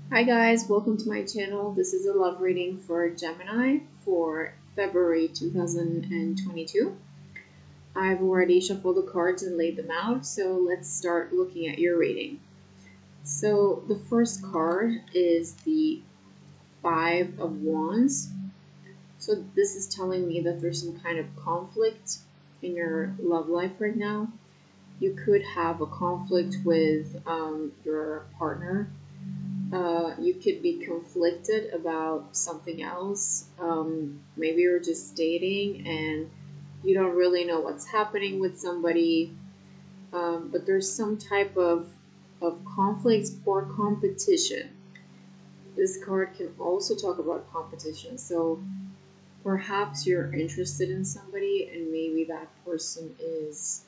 Hi guys, welcome to my channel. This is a love reading for Gemini for February 2022. I've already shuffled the cards and laid them out, so let's start looking at your reading. So the first card is the Five of Wands. So this is telling me that there's some kind of conflict in your love life right now. You could have a conflict with your partner. You could be conflicted about something else. Maybe you're just dating and you don't really know what's happening with somebody, but there's some type of conflict or competition. This card can also talk about competition. So perhaps you're interested in somebody and maybe that person is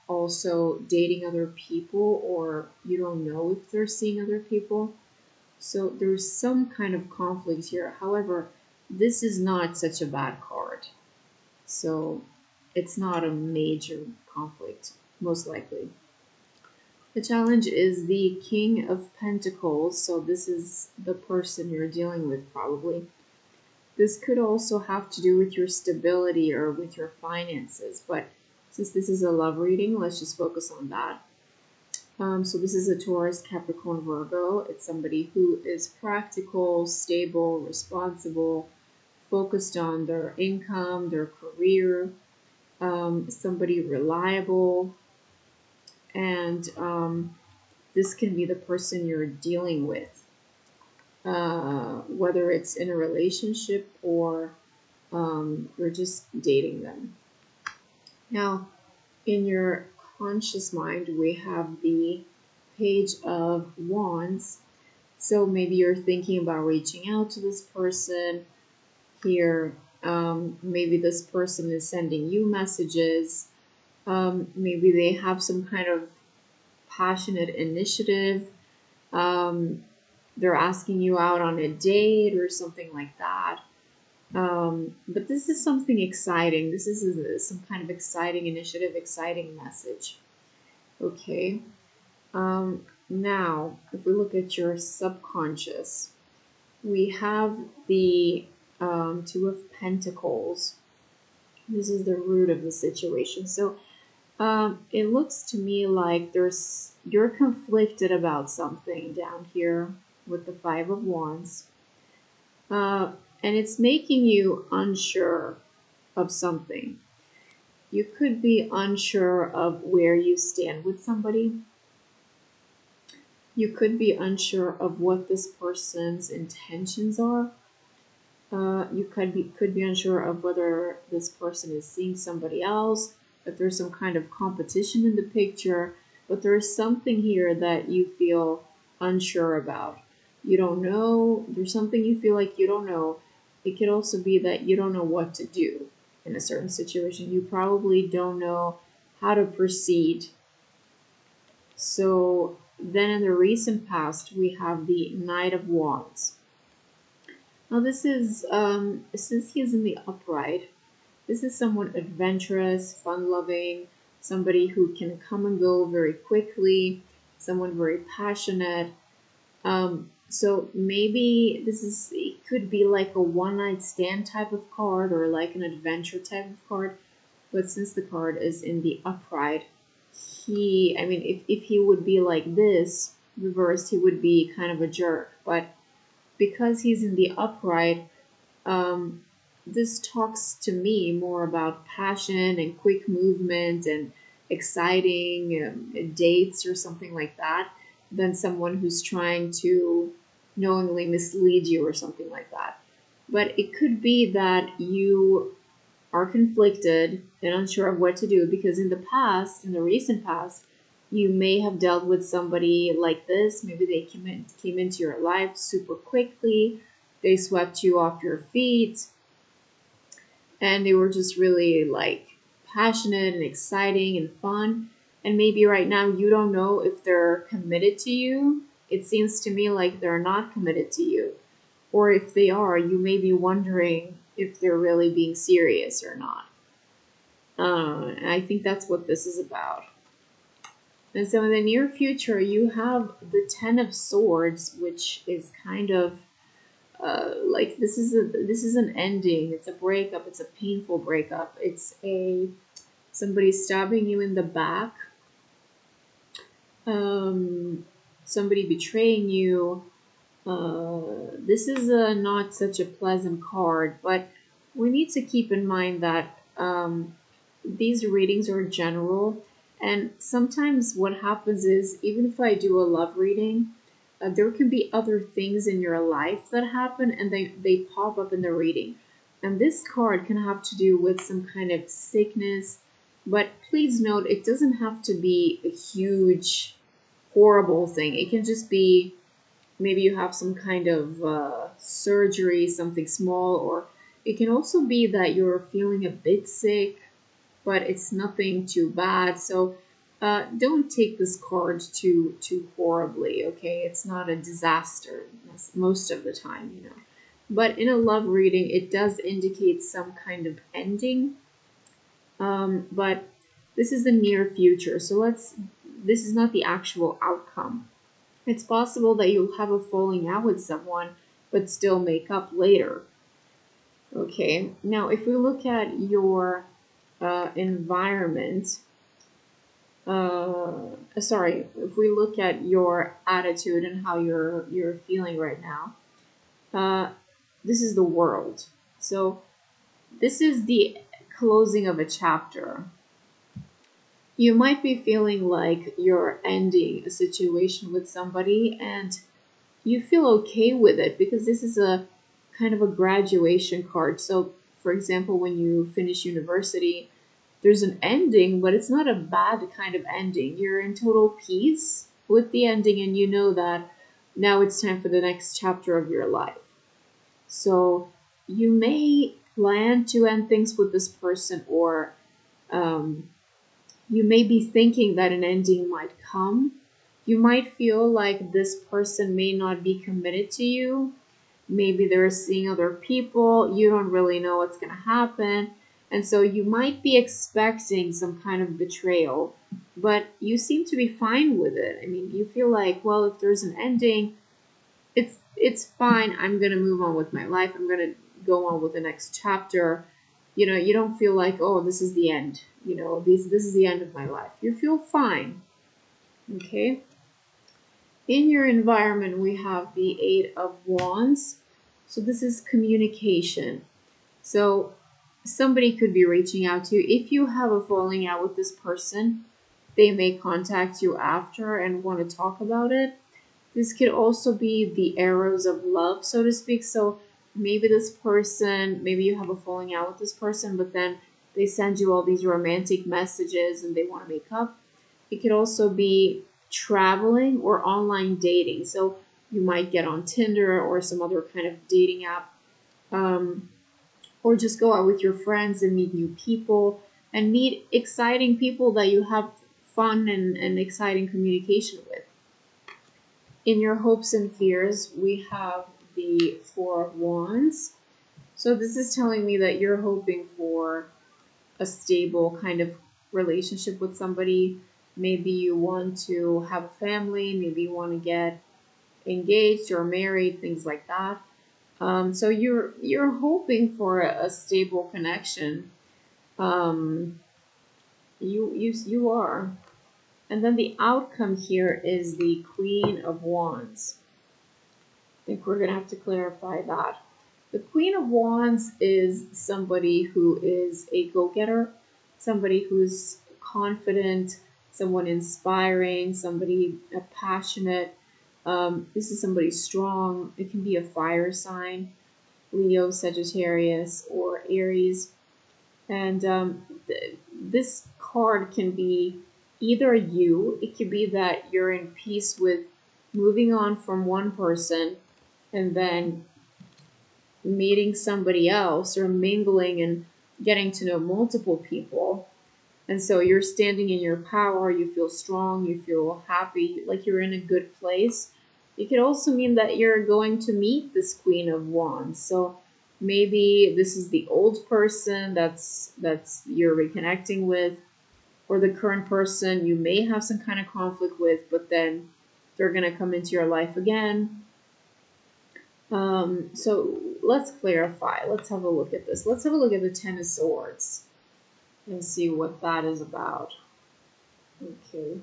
also dating other people, or you don't know if they're seeing other people. So there's some kind of conflict here. However, this is not such a bad card. So it's not a major conflict, most likely. The challenge is the King of Pentacles. So this is the person you're dealing with, probably. This could also have to do with your stability or with your finances. But since this is a love reading, let's just focus on that. So this is a Taurus, Capricorn, Virgo. It's somebody who is practical, stable, responsible, focused on their income, their career, somebody reliable, and this can be the person you're dealing with, whether it's in a relationship or you're just dating them. Now, in your conscious mind, we have the Page of Wands. So maybe you're thinking about reaching out to this person here. Maybe this person is sending you messages. Maybe they have some kind of passionate initiative. They're asking you out on a date or something like that. But this is something exciting. This is some kind of exciting initiative, exciting message. Okay. Now, if we look at your subconscious, we have the Two of Pentacles. This is the root of the situation. So it looks to me like you're conflicted about something down here with the Five of Wands. And it's making you unsure of something. You could be unsure of where you stand with somebody. You could be unsure of what this person's intentions are. You could be unsure of whether this person is seeing somebody else, if there's some kind of competition in the picture, but there's something here that you feel unsure about. You don't know, there's something you feel like you don't know. It could also be that you don't know what to do in a certain situation. You probably don't know how to proceed. So then in the recent past, we have the Knight of Wands. Now this is, since he is in the upright, this is someone adventurous, fun-loving, somebody who can come and go very quickly, someone very passionate. So maybe it could be like a one-night stand type of card or like an adventure type of card. But since the card is in the upright, if he would be like this, reversed, he would be kind of a jerk. But because he's in the upright, this talks to me more about passion and quick movement and exciting dates or something like that than someone who's trying to knowingly mislead you or something like that. But it could be that you are conflicted and unsure of what to do because in the past, in the recent past, you may have dealt with somebody like this. Maybe they came into your life super quickly. They swept you off your feet and they were just really like passionate and exciting and fun. And maybe right now you don't know if they're committed to you. It seems to me like they're not committed to you. Or if they are, you may be wondering if they're really being serious or not. I think that's what this is about. And so in the near future, you have the Ten of Swords, which is kind of like this is an ending. It's a breakup. It's a painful breakup. It's a somebody stabbing you in the back, um, somebody betraying you. This is not such a pleasant card, but we need to keep in mind that these readings are general, and sometimes what happens is even if I do a love reading, there can be other things in your life that happen and they pop up in the reading. And this card can have to do with some kind of sickness, but please note it doesn't have to be a huge, horrible thing. It can just be maybe you have some kind of surgery, something small, or it can also be that you're feeling a bit sick, but it's nothing too bad. So don't take this card too horribly. Okay, it's not a disaster most of the time, you know. But in a love reading, it does indicate some kind of ending. But this is the near future, so let's. This is not the actual outcome. It's possible that you'll have a falling out with someone, but still make up later. Okay, now if we look at your environment, sorry, if we look at your attitude and how you're feeling right now, uh, this is the world. So this is the closing of a chapter. You might be feeling like you're ending a situation with somebody and you feel okay with it because this is a kind of a graduation card. So, for example, when you finish university, there's an ending, but it's not a bad kind of ending. You're in total peace with the ending, and you know that now it's time for the next chapter of your life. So, you may plan to end things with this person, or um, you may be thinking that an ending might come. You might feel like this person may not be committed to you. Maybe they're seeing other people. You don't really know what's going to happen. And so you might be expecting some kind of betrayal, but you seem to be fine with it. I mean, you feel like, well, if there's an ending, it's fine. I'm going to move on with my life. I'm going to go on with the next chapter. You know, you don't feel like, oh, this is the end. You know, this is the end of my life. You feel fine. Okay. In your environment, we have the Eight of Wands. So this is communication. So somebody could be reaching out to you. If you have a falling out with this person, they may contact you after and want to talk about it. This could also be the arrows of love, so to speak. So maybe this person, maybe you have a falling out with this person, but then they send you all these romantic messages and they want to make up. It could also be traveling or online dating. So you might get on Tinder or some other kind of dating app, um, or just go out with your friends and meet new people and meet exciting people that you have fun and exciting communication with. In your hopes and fears, we have the Four of Wands. So this is telling me that you're hoping for a stable kind of relationship with somebody. Maybe you want to have a family, maybe you want to get engaged or married, things like that. So you're hoping for a stable connection. Um, you are. And then the outcome here is the Queen of Wands. I think we're going to have to clarify that. The Queen of Wands is somebody who is a go getter, somebody who's confident, someone inspiring, somebody passionate. This is somebody strong. It can be a fire sign, Leo, Sagittarius, or Aries. And this card can be either you, it could be that you're in peace with moving on from one person and then meeting somebody else or mingling and getting to know multiple people. And so you're standing in your power, you feel strong, you feel happy, like you're in a good place. It could also mean that you're going to meet this Queen of Wands. So maybe this is the old person that's you're reconnecting with. or the current person you may have some kind of conflict with, but then they're going to come into your life again. So let's clarify. Let's have a look at this. Let's have a look at the Ten of Swords and see what that is about. Okay.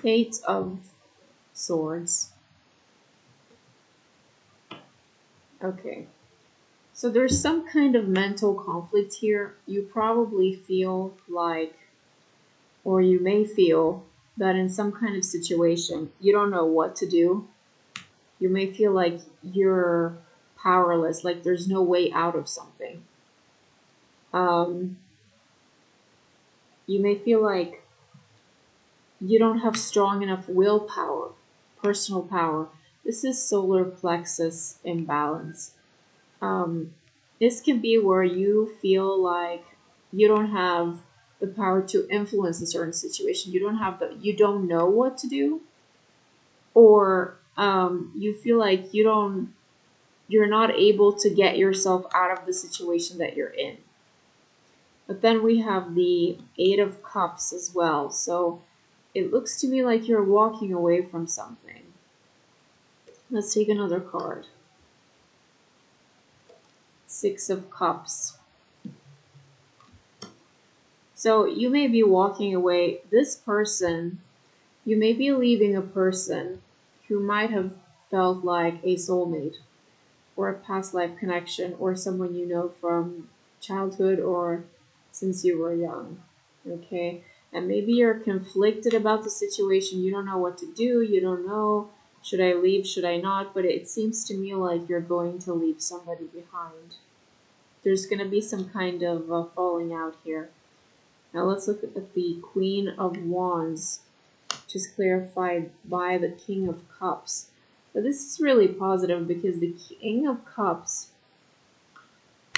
Eight of Swords. Okay. So there's some kind of mental conflict here. You probably feel like, or you may feel that in some kind of situation, you don't know what to do. You may feel like you're powerless, like there's no way out of something. You may feel like you don't have strong enough willpower, personal power. This is solar plexus imbalance. This can be where you feel like you don't have the power to influence a certain situation. You don't know what to do, or you feel like you're not able to get yourself out of the situation that you're in. But then we have the Eight of Cups as well. So it looks to me like you're walking away from something. Let's take another card. Six of Cups. So you may be walking away. This person, you may be leaving a person who might have felt like a soulmate or a past life connection or someone you know from childhood or since you were young. Okay? And maybe you're conflicted about the situation. You don't know what to do. You don't know, should I leave, should I not? But it seems to me like you're going to leave somebody behind. There's going to be some kind of falling out here. Now let's look at the Queen of Wands, which is clarified by the King of Cups. But this is really positive because the King of Cups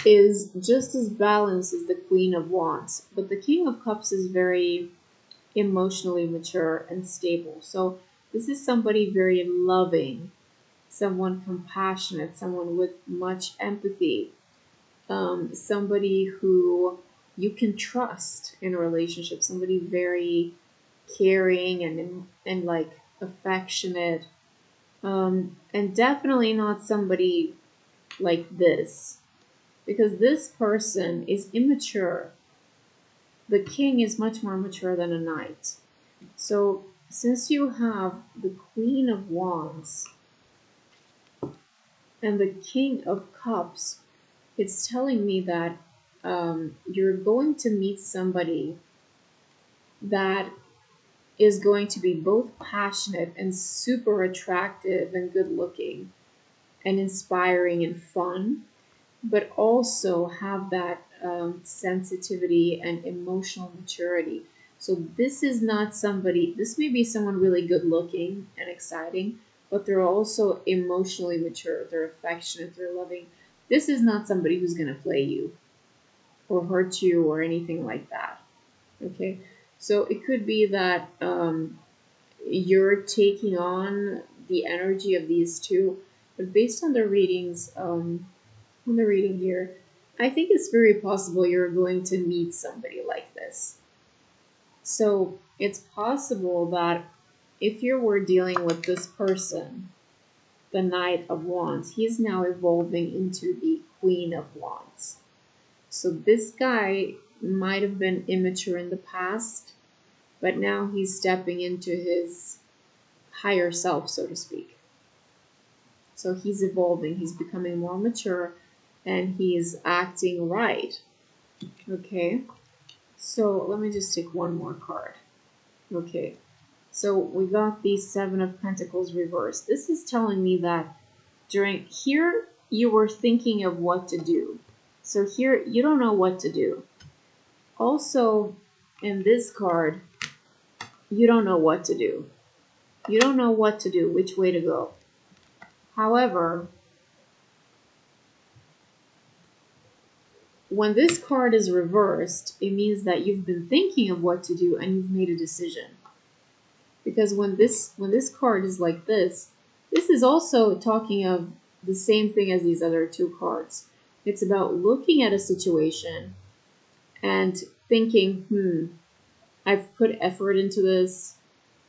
is just as balanced as the Queen of Wands. But the King of Cups is very emotionally mature and stable. So this is somebody very loving, someone compassionate, someone with much empathy, somebody who you can trust in a relationship, somebody very caring and like affectionate, and definitely not somebody like this, because this person is immature. The king is much more mature than a knight. So since you have the Queen of Wands and the King of Cups, it's telling me that you're going to meet somebody that is going to be both passionate and super attractive and good looking and inspiring and fun, but also have that sensitivity and emotional maturity. So this is not somebody, this may be someone really good looking and exciting, but they're also emotionally mature. They're affectionate, they're loving. This is not somebody who's going to play you or hurt you or anything like that. Okay, so it could be that you're taking on the energy of these two, but based on the readings, on the reading here, I think it's very possible you're going to meet somebody like this. So it's possible that if you were dealing with this person, the Knight of Wands, he's now evolving into the Queen of Wands. So this guy might have been immature in the past, but now he's stepping into his higher self, so to speak. So he's evolving, he's becoming more mature, and he's acting right. Okay, so let me just take one more card. Okay, so we got the Seven of Pentacles reversed. This is telling me that during here, you were thinking of what to do. So here, you don't know what to do. Also, in this card, you don't know what to do. You don't know what to do, which way to go. However, when this card is reversed, it means that you've been thinking of what to do and you've made a decision. Because when this card is like this is also talking of the same thing as these other two cards. It's about looking at a situation and thinking, I've put effort into this,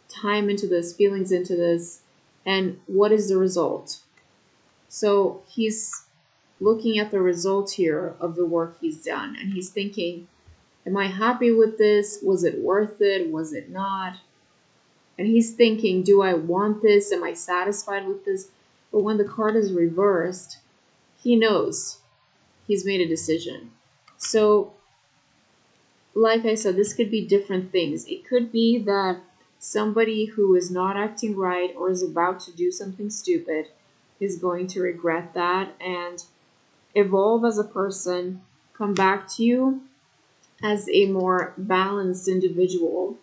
time into this, feelings into this, and what is the result? So he's looking at the result here of the work he's done, and he's thinking, am I happy with this? Was it worth it? Was it not? And he's thinking, do I want this? Am I satisfied with this? But when the card is reversed, he knows he's made a decision. So, like I said, this could be different things. It could be that somebody who is not acting right or is about to do something stupid is going to regret that and evolve as a person, come back to you as a more balanced individual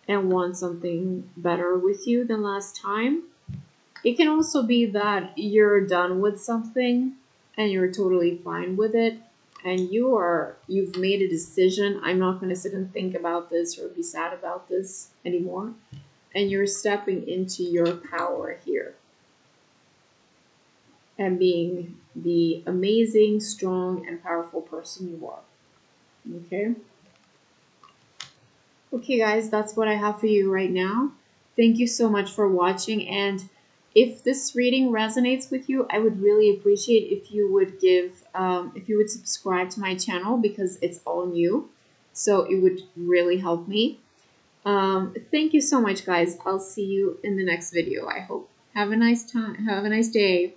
and want something better with you than last time. It can also be that you're done with something and you're totally fine with it and you've made a decision. I'm not going to sit and think about this or be sad about this anymore. And you're stepping into your power here and being the amazing, strong, and powerful person you are. Okay? Okay, guys, that's what I have for you right now. Thank you so much for watching. And if this reading resonates with you, I would really appreciate if you would if you would subscribe to my channel because it's all new. So it would really help me. Thank you so much, guys. I'll see you in the next video, I hope. Have a nice time. Have a nice day.